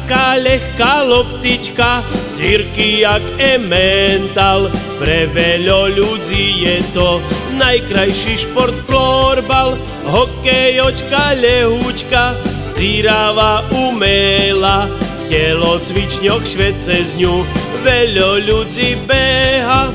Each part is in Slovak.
Taká lehká loptička, círky jak emental. Pre veľa ľudí je to najkrajší šport florbal. Hokejočka, lehúčka, círava umela. V telocvičňoch švece z ňu veľa ľudí beha.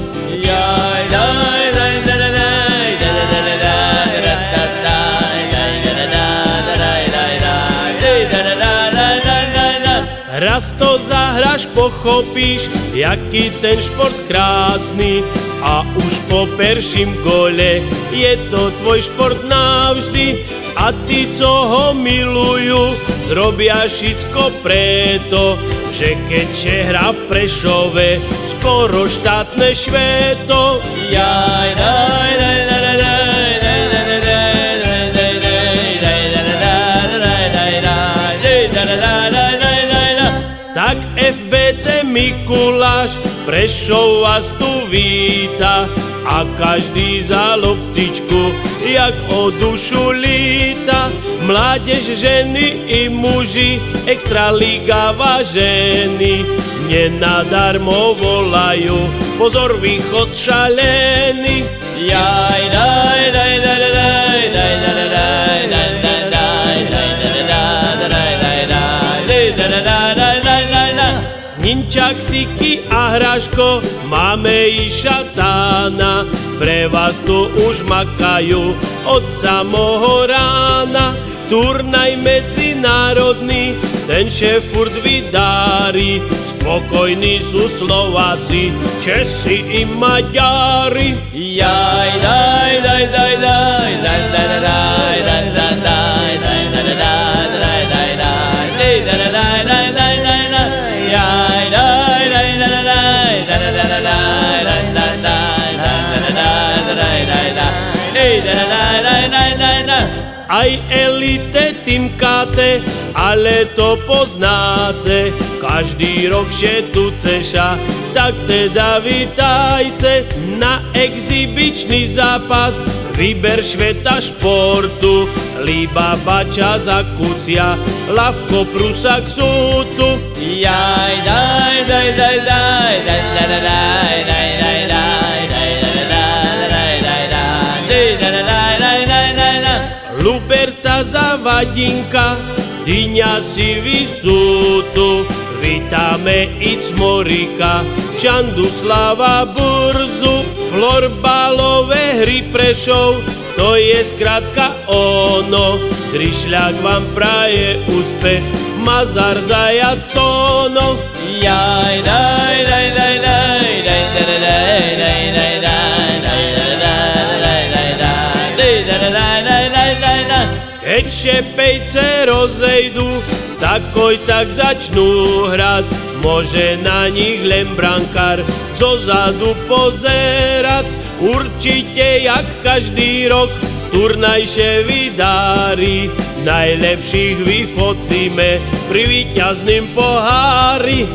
Raz to zahraš, pochopíš, jaký ten šport krásny. A už po perším gole je to tvoj šport navždy. A tí, co ho milujú, zrobia všetko preto, že keďže hra v Prešove, skoro štátne šveto. Tak FBC Mikuláš Prešov vás tu víta a každý za loptičku jak o dušu líta. Mládež, ženy i muži, extraliga vážení, nenadarmo volajú, pozor, východ šalený. Sninčak, Siky a Hraško, máme i šatána, pre vás tu už makajú od samoho rána. Turnaj medzinárodný, ten šéf furt vydári, spokojní sú Slováci, Česi i Maďari. Aj elite tým KT, ale to poznáce, každý rok že tu ceša, tak teda vítajce na exibičný zápas. Výber šveta športu, Líba, Bača, Zakúcia, Lavko, Prusak sú tu. Luberta, Zavadinka, Dyňa, Sivy sú tu. Vítame i Cmorika, Čandu, Slava, Burzu. Florbalové hry Prešov, to je skrátka ono. Kryšľák vám praje úspech, Mazar, Zajac, Tono. Keď šepejce rozejdu, takoj tak začnú hrať. Môže na nich len brankár zozadu pozerať. Určite jak každý rok turnajše vydári, najlepších vyfocíme pri víťazným pohári.